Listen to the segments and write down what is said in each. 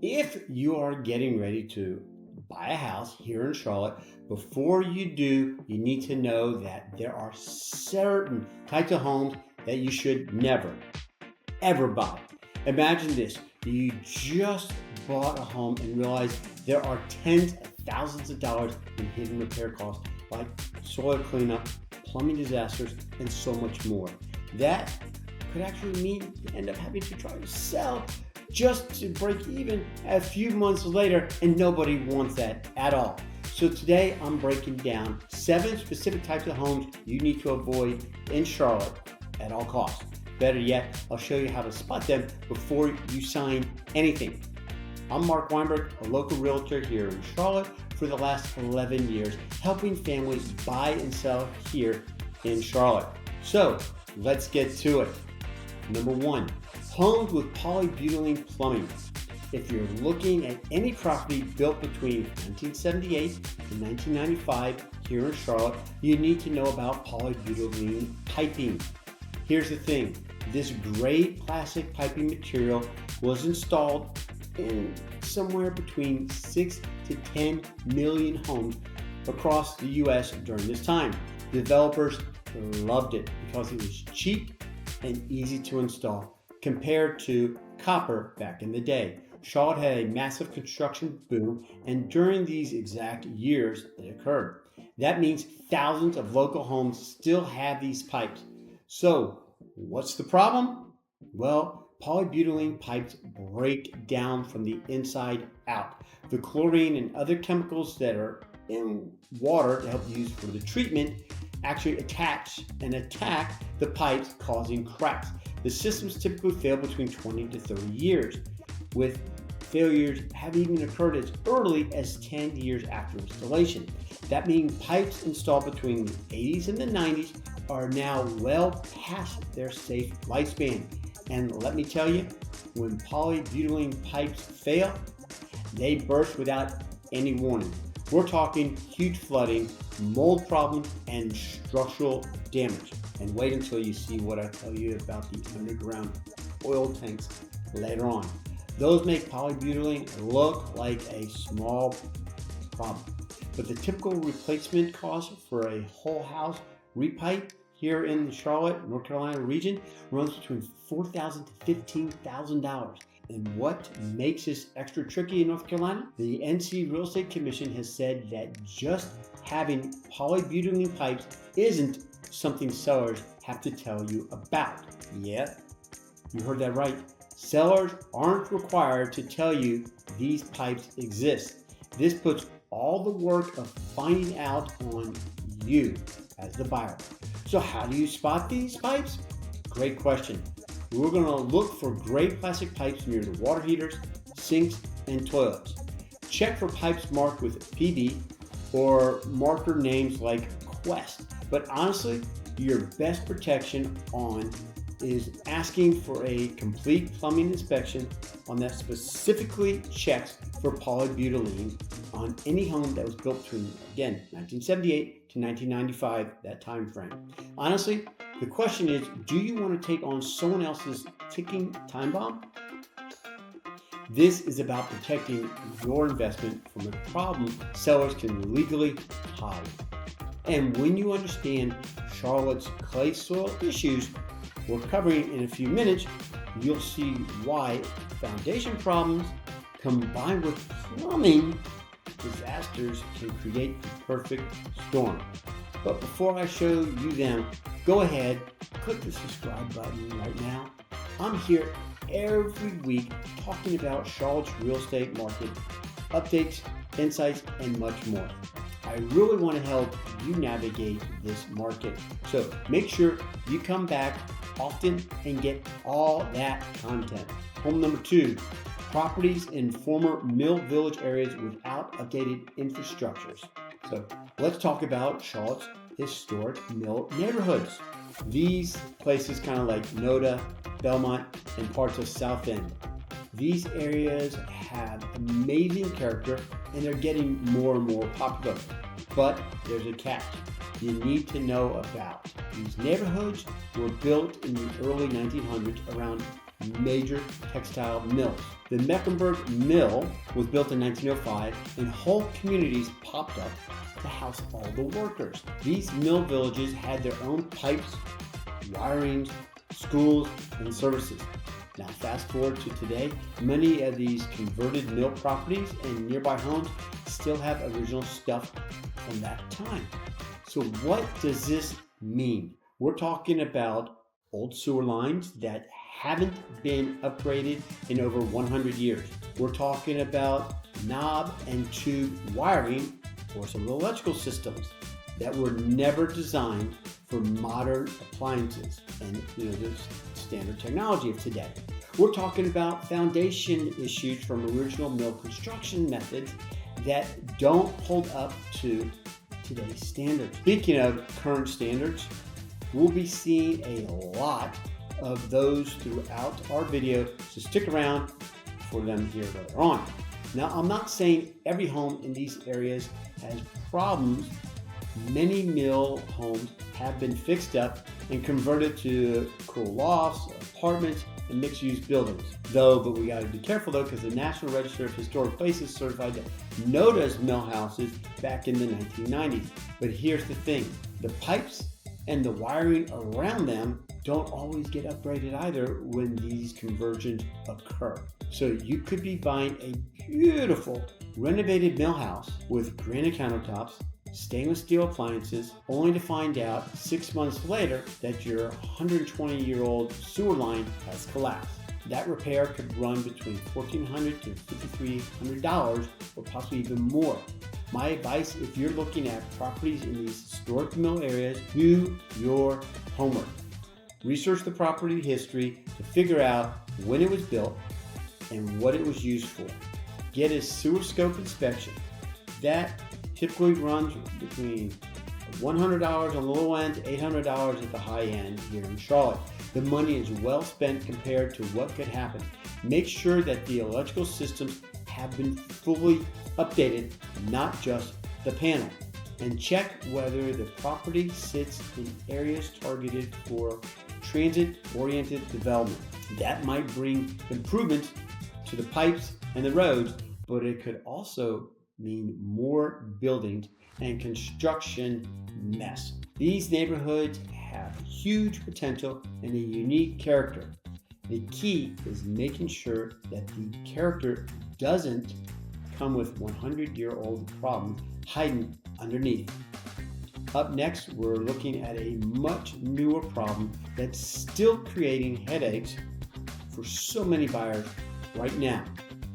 If you are getting ready to buy a house here in Charlotte, before you do, you need to know that there are certain types of homes that you should never, ever buy. Imagine this. You just bought a home and realize there are tens of thousands of dollars in hidden repair costs like soil cleanup, plumbing disasters, and so much more. That could actually mean you end up having to try to sell just to break even a few months later, and nobody wants that at all. So today I'm breaking down 7 specific types of homes you need to avoid in Charlotte at all costs. Better yet, I'll show you how to spot them before you sign anything. I'm Mark Weinberg, a local realtor here in Charlotte for the last 11 years, helping families buy and sell here in Charlotte. So let's get to it. Number 1, homes with polybutylene plumbing. If you're looking at any property built between 1978 and 1995 here in Charlotte, you need to know about polybutylene piping. Here's the thing, this great plastic piping material was installed in somewhere between 6 to 10 million homes across the US during this time. Developers loved it because it was cheap and easy to install compared to copper back in the day. Charlotte had a massive construction boom, and during these exact years it occurred. That means thousands of local homes still have these pipes. So what's the problem? Well, polybutylene pipes break down from the inside out. The chlorine and other chemicals that are in water to help use for the treatment actually attach and attack the pipes, causing cracks. The systems typically fail between 20 to 30 years, with failures have even occurred as early as 10 years after installation. That means pipes installed between the 80s and the 90s are now well past their safe lifespan. And let me tell you, when polybutylene pipes fail, they burst without any warning. We're talking huge flooding, mold problems, and structural damage. And wait until you see what I tell you about the underground oil tanks later on. Those make polybutylene look like a small problem. But the typical replacement cost for a whole house repipe here in the Charlotte, North Carolina region runs between $4,000 to $15,000. And what makes this extra tricky in North Carolina? The NC Real Estate Commission has said that just having polybutylene pipes isn't something sellers have to tell you about. Yet, you heard that right. Sellers aren't required to tell you these pipes exist. This puts all the work of finding out on you as the buyer. So how do you spot these pipes? Great question. We're going to look for gray plastic pipes near the water heaters, sinks, and toilets. Check for pipes marked with PB or marker names like Quest. But honestly, your best protection is asking for a complete plumbing inspection on that specifically checks for polybutylene on any home that was built between, again, 1978 to 1995, that time frame. Honestly, the question is, do you want to take on someone else's ticking time bomb? This is about protecting your investment from a problem sellers can legally hide. And when you understand Charlotte's clay soil issues, we're covering in a few minutes, you'll see why foundation problems combined with plumbing disasters can create the perfect storm. But before I show you them, go ahead, click the subscribe button right now. I'm here every week talking about Charlotte's real estate market, updates, insights, and much more. I really want to help you navigate this market. So make sure you come back often and get all that content. Home number 2, properties in former mill village areas without updated infrastructures. So let's talk about Charlotte's historic mill neighborhoods. These places kind of like Noda, Belmont, and parts of South End. These areas have amazing character and they're getting more and more popular. But there's a catch you need to know about. These neighborhoods were built in the early 1900s around major textile mills. The Mecklenburg Mill was built in 1905, and whole communities popped up to house all the workers. These mill villages had their own pipes, wirings, schools, and services. Now fast forward to today, many of these converted mill properties and nearby homes still have original stuff from that time. So what does this mean? We're talking about old sewer lines that haven't been upgraded in over 100 years. We're talking about knob and tube wiring for some of the electrical systems that were never designed for modern appliances and the standard technology of today. We're talking about foundation issues from original mill construction methods that don't hold up to today's standards. Speaking of current standards, we'll be seeing a lot of those throughout our video, so stick around for them here later on. Now, I'm not saying every home in these areas has problems. Many mill homes have been fixed up and converted to cool lofts, apartments, and mixed-use buildings. But we got to be careful though, because the National Register of Historic Places certified that notice mill houses back in the 1990s. But here's the thing: the pipes and the wiring around them don't always get upgraded either when these conversions occur. So you could be buying a beautiful renovated mill house with granite countertops, stainless steel appliances, only to find out 6 months later that your 120-year-old sewer line has collapsed. That repair could run between $1,400 to $5,300 or possibly even more. My advice, if you're looking at properties in these historic mill areas, do your homework. Research the property history to figure out when it was built and what it was used for. Get a sewer scope inspection. That typically runs between $100 on the low end to $800 at the high end here in Charlotte. The money is well spent compared to what could happen. Make sure that the electrical systems have been fully updated, not just the panel. And check whether the property sits in areas targeted for transit-oriented development. That might bring improvements to the pipes and the roads, but it could also mean more buildings and construction mess. These neighborhoods have huge potential and a unique character. The key is making sure that the character doesn't come with 100-year-old problems hiding underneath. Up next, we're looking at a much newer problem that's still creating headaches for so many buyers right now.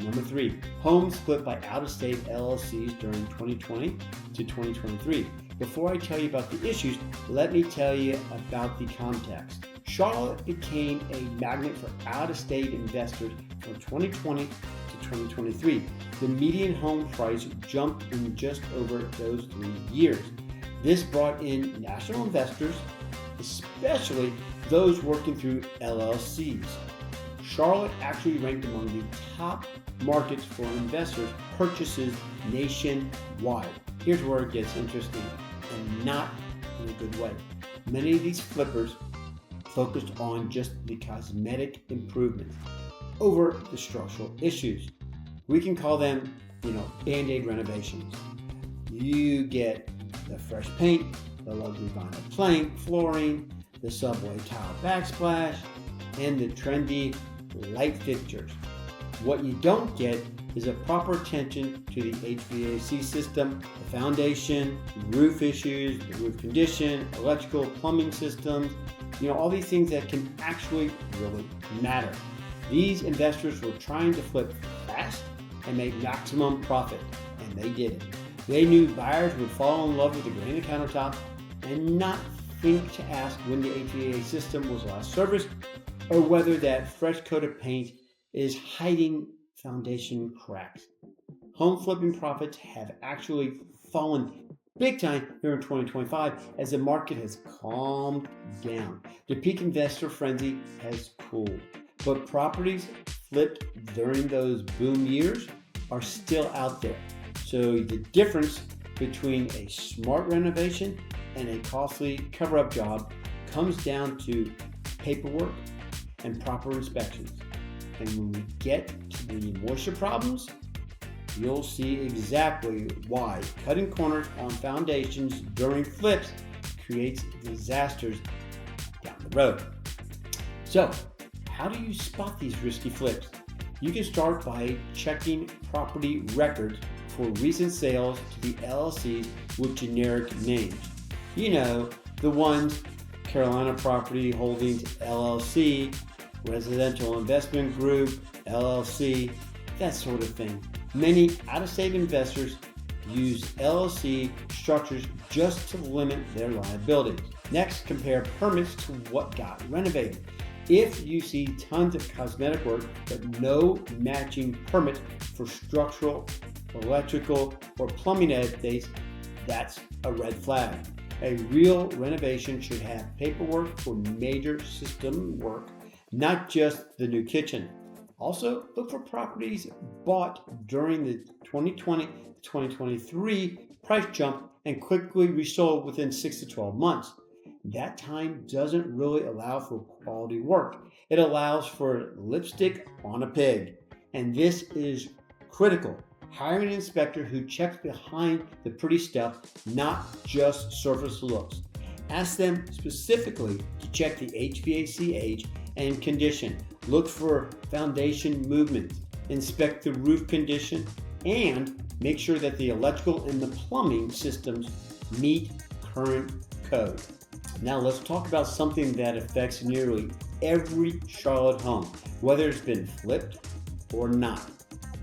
Number 3, homes flipped by out-of-state LLCs during 2020 to 2023. Before I tell you about the issues, let me tell you about the context. Charlotte became a magnet for out-of-state investors from 2020 to 2023. The median home price jumped in just over those 3 years. This brought in national investors, especially those working through LLCs. Charlotte actually ranked among the top markets for investors' purchases nationwide. Here's where it gets interesting, and not in a good way. Many of these flippers focused on just the cosmetic improvements over the structural issues. We can call them, Band-Aid renovations. You get the fresh paint, the luxury vinyl plank flooring, the subway tile backsplash, and the trendy light fixtures. What you don't get is a proper attention to the HVAC system, the foundation, roof issues, the roof condition, electrical plumbing systems, all these things that can actually really matter. These investors were trying to flip fast and make maximum profit, and they did it. They knew buyers would fall in love with the granite countertop and not think to ask when the HVAC system was last serviced or whether that fresh coat of paint is hiding foundation cracks. Home flipping profits have actually fallen big time here in 2025 as the market has calmed down. The peak investor frenzy has cooled, but properties flipped during those boom years are still out there. So the difference between a smart renovation and a costly cover-up job comes down to paperwork, and proper inspections. And when we get to the moisture problems, you'll see exactly why cutting corners on foundations during flips creates disasters down the road. So, how do you spot these risky flips? You can start by checking property records for recent sales to the LLCs with generic names. You know, the ones Carolina Property Holdings LLC, Residential Investment Group LLC, that sort of thing. Many out-of-state investors use LLC structures just to limit their liabilities. Next, compare permits to what got renovated. If you see tons of cosmetic work but no matching permits for structural, electrical, or plumbing updates, that's a red flag. A real renovation should have paperwork for major system work, not just the new kitchen. Also, look for properties bought during the 2020-2023 price jump and quickly resold within 6 to 12 months. That time doesn't really allow for quality work. It allows for lipstick on a pig. And this is critical. Hire an inspector who checks behind the pretty stuff, not just surface looks. Ask them specifically to check the HVAC age and condition. Look for foundation movement. Inspect the roof condition and make sure that the electrical and the plumbing systems meet current code. Now let's talk about something that affects nearly every Charlotte home, whether it's been flipped or not.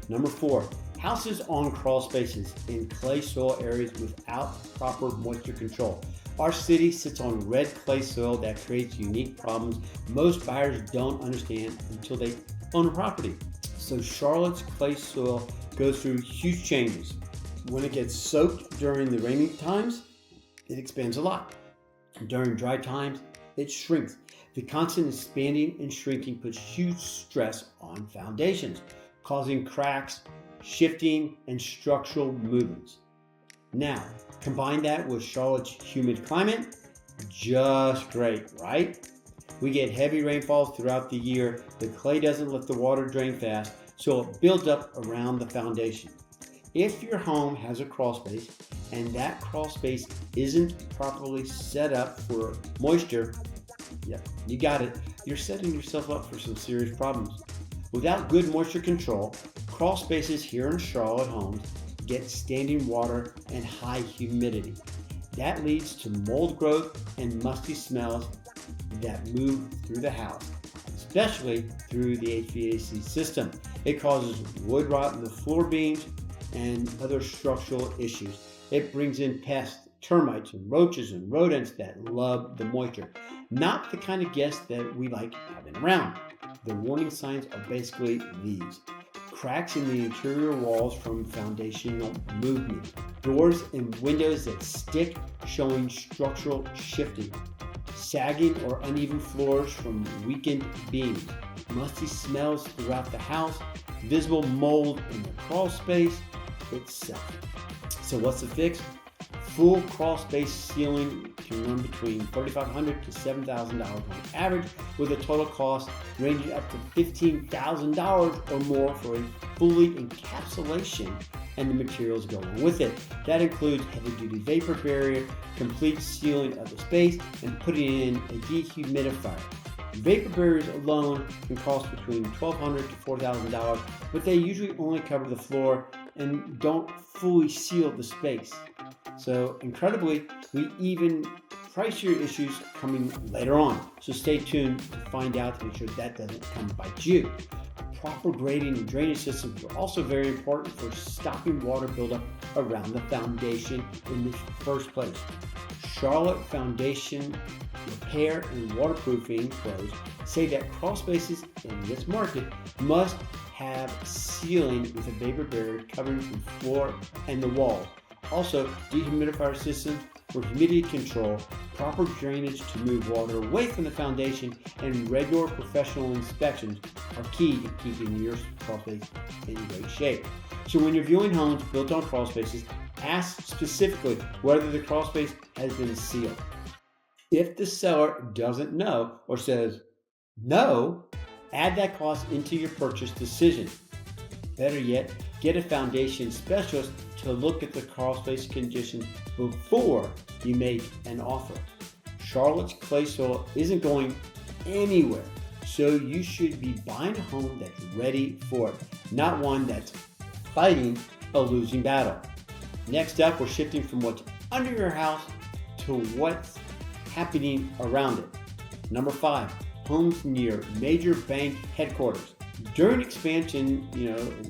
Number 4, houses on crawl spaces in clay soil areas without proper moisture control. Our city sits on red clay soil that creates unique problems most buyers don't understand until they own a property. So Charlotte's clay soil goes through huge changes. When it gets soaked during the rainy times, it expands a lot. During dry times, it shrinks. The constant expanding and shrinking puts huge stress on foundations, causing cracks, shifting, and structural movements. Now, combine that with Charlotte's humid climate, just great, right? We get heavy rainfalls throughout the year. The clay doesn't let the water drain fast, so it builds up around the foundation. If your home has a crawl space and that crawl space isn't properly set up for moisture, yep, you got it. You're setting yourself up for some serious problems. Without good moisture control, crawl spaces here in Charlotte homes get standing water and high humidity. That leads to mold growth and musty smells that move through the house, especially through the HVAC system. It causes wood rot in the floor beams and other structural issues. It brings in pests, termites, and roaches and rodents that love the moisture. Not the kind of guests that we like having around. The warning signs are basically these: cracks in the interior walls from foundational movement, doors and windows that stick showing structural shifting, sagging or uneven floors from weakened beams, musty smells throughout the house, visible mold in the crawl space itself. So what's the fix? Full crawl space sealing can run between $3,500 to $7,000 on average, with a total cost ranging up to $15,000 or more for a fully encapsulation and the materials going with it. That includes heavy-duty vapor barrier, complete sealing of the space, and putting in a dehumidifier. Vapor barriers alone can cost between $1,200 to $4,000, but they usually only cover the floor and don't fully seal the space. So incredibly, we even price your issues coming later on. So stay tuned to find out to make sure that doesn't come bite you. Proper grading and drainage systems are also very important for stopping water buildup around the foundation in the first place. Charlotte Foundation Repair and Waterproofing pros say that crawl spaces in this market must have sealing with a vapor barrier covering the floor and the walls. Also, dehumidifier systems for humidity control, proper drainage to move water away from the foundation, and regular professional inspections are key to keeping your crawl space in great shape. So when you're viewing homes built on crawl spaces, ask specifically whether the crawl space has been sealed. If the seller doesn't know or says, No, add that cost into your purchase decision. Better yet, get a foundation specialist to look at the crawl space conditions before you make an offer. Charlotte's clay soil isn't going anywhere, so you should be buying a home that's ready for it, not one that's fighting a losing battle. Next up, we're shifting from what's under your house to what's happening around it. Number 5, homes near major bank headquarters. During expansion,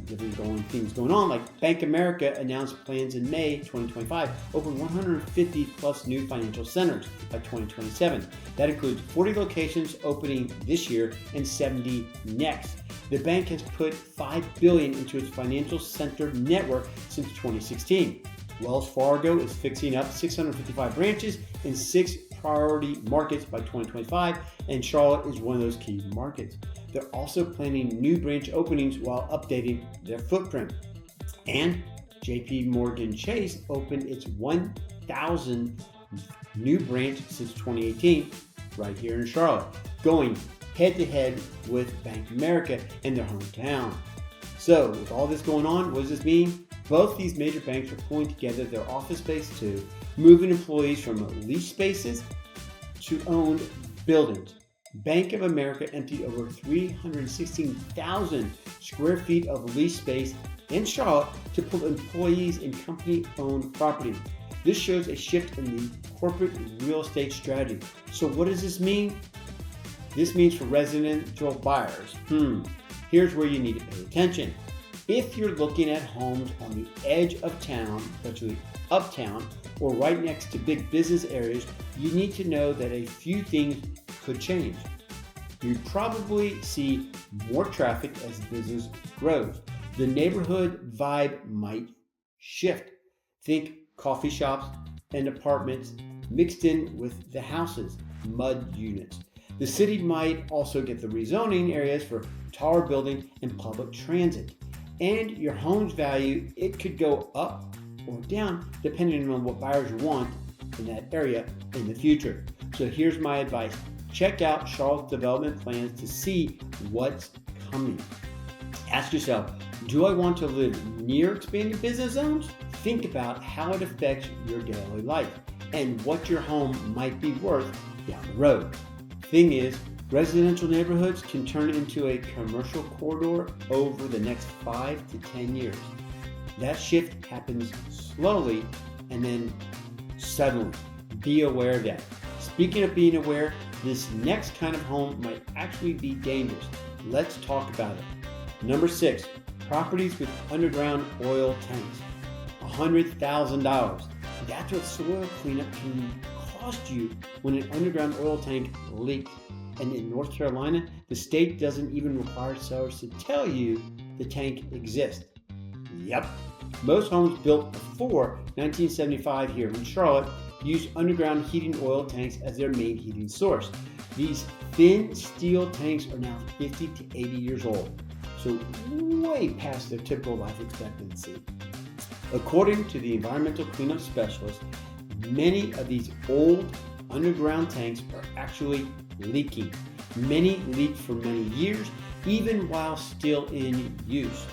different things going on, like Bank of America announced plans in May 2025, open 150 plus new financial centers by 2027. That includes 40 locations opening this year and 70 next. The bank has put $5 billion into its financial center network since 2016. Wells Fargo is fixing up 655 branches in 6 priority markets by 2025, and Charlotte is one of those key markets. They're also planning new branch openings while updating their footprint. And JP Morgan Chase opened its 1,000th new branch since 2018 right here in Charlotte, going head-to-head with Bank of America in their hometown. So with all this going on, what does this mean? Both these major banks are pulling together their office space too, moving employees from leased spaces to owned buildings. Bank of America emptied over 316,000 square feet of lease space in Charlotte to put employees in company-owned property. This shows a shift in the corporate real estate strategy. So what does this mean? This means for residential buyers, here's where you need to pay attention. If you're looking at homes on the edge of town, especially uptown, or right next to big business areas, you need to know that a few things could change. You probably see more traffic as business grows. The neighborhood vibe might shift. Think coffee shops and apartments mixed in with the houses, mud units. The city might also get the rezoning areas for taller building and public transit. And your home's value, it could go up or down depending on what buyers want in that area in the future. So here's my advice. Check out Charlotte's development plans to see what's coming. Ask yourself, do I want to live near expanding business zones? Think about how it affects your daily life and what your home might be worth down the road. Thing is, residential neighborhoods can turn into a commercial corridor over the next 5 to 10 years. That shift happens slowly and then suddenly. Be aware of that. Speaking of being aware, this next kind of home might actually be dangerous. Let's talk about it. Number 6, properties with underground oil tanks. $100,000. That's what soil cleanup can cost you when an underground oil tank leaks. And in North Carolina, the state doesn't even require sellers to tell you the tank exists. Yep. Most homes built before 1975 here in Charlotte use underground heating oil tanks as their main heating source. These thin steel tanks are now 50 to 80 years old, so way past their typical life expectancy. According to the environmental cleanup specialist, many of these old underground tanks are actually leaking. Many leak for many years, even while still in use.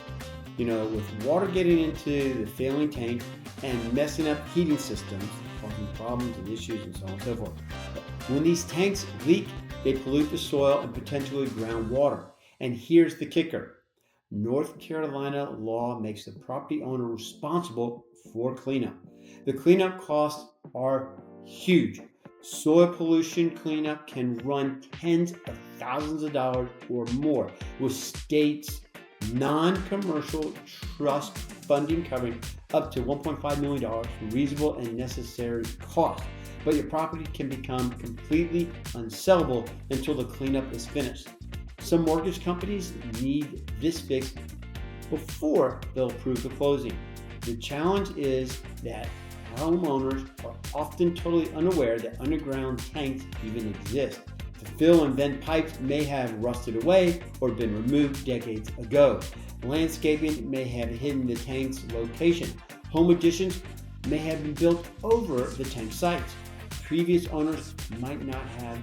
With water getting into the failing tank and messing up heating systems, causing problems and issues and so on and so forth. When these tanks leak, they pollute the soil and potentially groundwater. And here's the kicker. North Carolina law makes the property owner responsible for cleanup. The cleanup costs are huge. Soil pollution cleanup can run tens of thousands of dollars or more, with states' non-commercial trust funding covering up to $1.5 million for reasonable and necessary costs. But your property can become completely unsellable until the cleanup is finished. Some mortgage companies need this fixed before they'll approve the closing. The challenge is that homeowners are often totally unaware that underground tanks even exist. The fill and vent pipes may have rusted away or been removed decades ago. Landscaping may have hidden the tank's location. Home additions may have been built over the tank sites. Previous owners might not have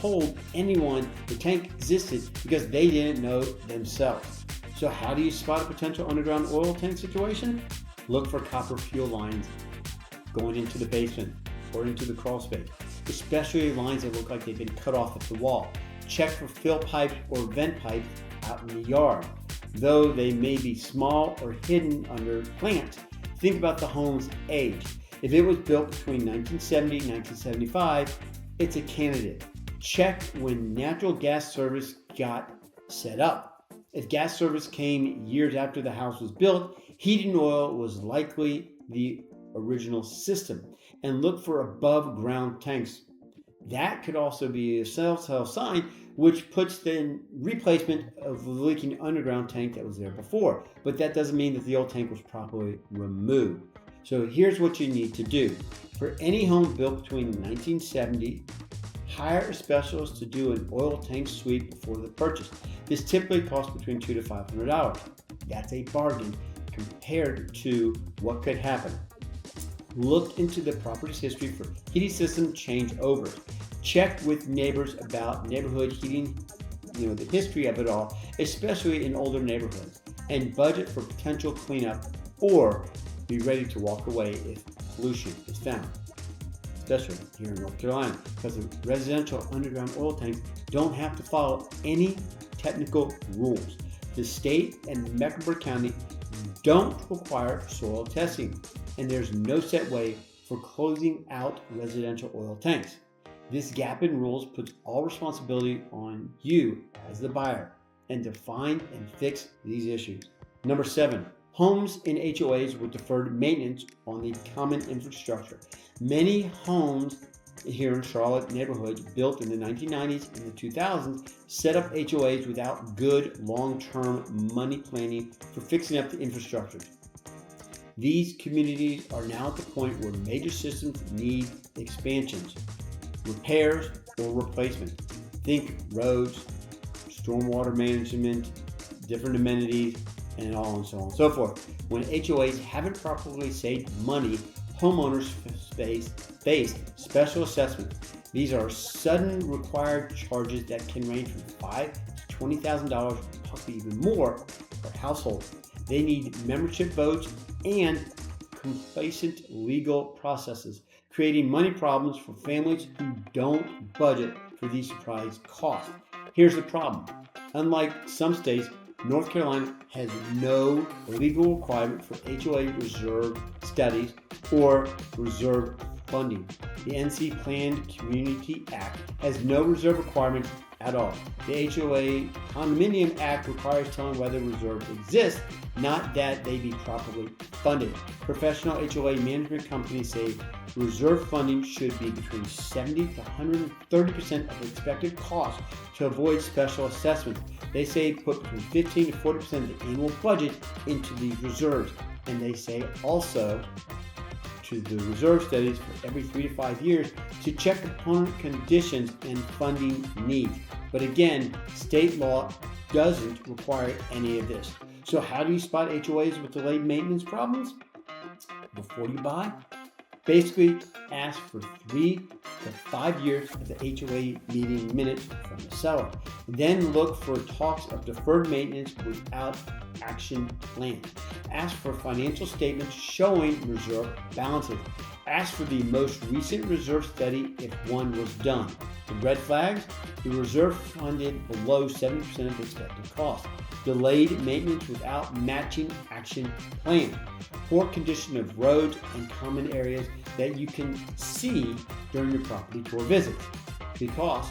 told anyone the tank existed because they didn't know themselves. So how do you spot a potential underground oil tank situation? Look for copper fuel lines going into the basement or into the crawl space, especially lines that look like they've been cut off at the wall. Check for fill pipes or vent pipes out in the yard. Though they may be small or hidden under plants, think about the home's age. If it was built between 1970 and 1975, it's a candidate. Check when natural gas service got set up. If gas service came years after the house was built, heating oil was likely the original system. And look for above ground tanks. That could also be a telltale sign, which puts the replacement of the leaking underground tank that was there before. But that doesn't mean that the old tank was properly removed. So here's what you need to do. For any home built between 1970, hire a specialist to do an oil tank sweep before the purchase. This typically costs between $200 to $500. That's a bargain compared to what could happen. Look into the property's history for heating system changeovers. Check with neighbors about neighborhood heating, the history of it all, especially in older neighborhoods, and budget for potential cleanup or be ready to walk away if pollution is found, especially here in North Carolina, because the residential underground oil tanks don't have to follow any technical rules. The state and Mecklenburg County don't require soil testing, and there's no set way for closing out residential oil tanks. This gap in rules puts all responsibility on you as the buyer and to find and fix these issues. Number 7, homes in HOAs with deferred maintenance on the common infrastructure. Many homes here in Charlotte neighborhoods built in the 1990s and the 2000s set up HOAs without good long-term money planning for fixing up the infrastructure. These communities are now at the point where major systems need expansions, repairs, or replacement. Think roads, stormwater management, different amenities, and so on and so forth. When HOAs haven't properly saved money, homeowners face special assessments. These are sudden required charges that can range from $5,000 to $20,000, possibly even more per household. They need membership votes and complacent legal processes, creating money problems for families who don't budget for these surprise costs. Here's the problem. Unlike some states, North Carolina has no legal requirement for HOA reserve studies or reserve funding. The NC Planned Community Act has no reserve requirements at all. The HOA Condominium Act requires telling whether reserves exist, not that they be properly funded. Professional HOA management companies say reserve funding should be between 70 to 130% of the expected cost to avoid special assessments. They say put between 15 to 40% of the annual budget into these reserves. And they say also to the reserve studies for every 3 to 5 years to check component conditions and funding needs. But again, state law doesn't require any of this. So how do you spot HOAs with delayed maintenance problems? Before you buy, basically ask for 3 to 5 years of the HOA meeting minutes from the seller. Then look for talks of deferred maintenance without action plan. Ask for financial statements showing reserve balances. Ask for the most recent reserve study if one was done. The red flags: the reserve funded below 70% of the expected cost. Delayed maintenance without matching action plan. Poor condition of roads and common areas that you can see during your property tour visits. Because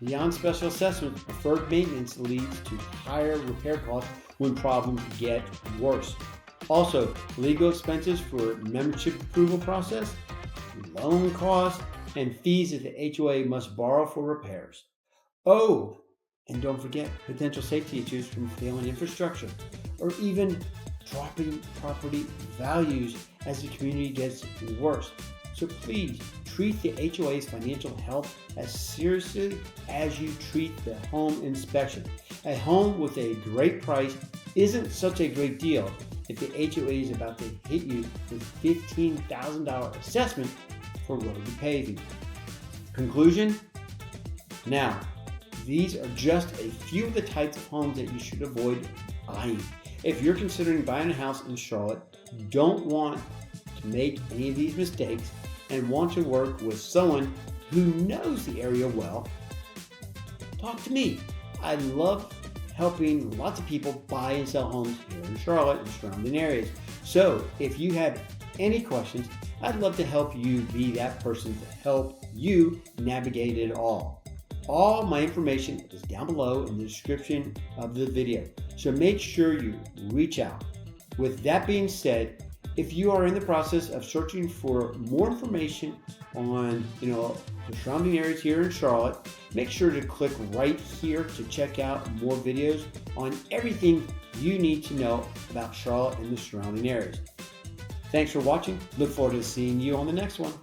beyond special assessments, deferred maintenance leads to higher repair costs when problems get worse. Also, legal expenses for membership approval process, loan costs, and fees that the HOA must borrow for repairs. Oh, and don't forget potential safety issues from failing infrastructure or even dropping property values as the community gets worse. So please treat the HOA's financial health as seriously as you treat the home inspection. A home with a great price isn't such a great deal if the HOA is about to hit you with $15,000 assessment for road repaving. Conclusion: Now, these are just a few of the types of homes that you should avoid buying. If you're considering buying a house in Charlotte, don't want to make any of these mistakes and want to work with someone who knows the area well, talk to me. I love helping lots of people buy and sell homes here in Charlotte and surrounding areas. So if you have any questions, I'd love to help you be that person to help you navigate it all. All my information is down below in the description of the video, so make sure you reach out. With that being said, if you are in the process of searching for more information on the surrounding areas here in Charlotte, make sure to click right here to check out more videos on everything you need to know about Charlotte and the surrounding areas. Thanks for watching. Look forward to seeing you on the next one.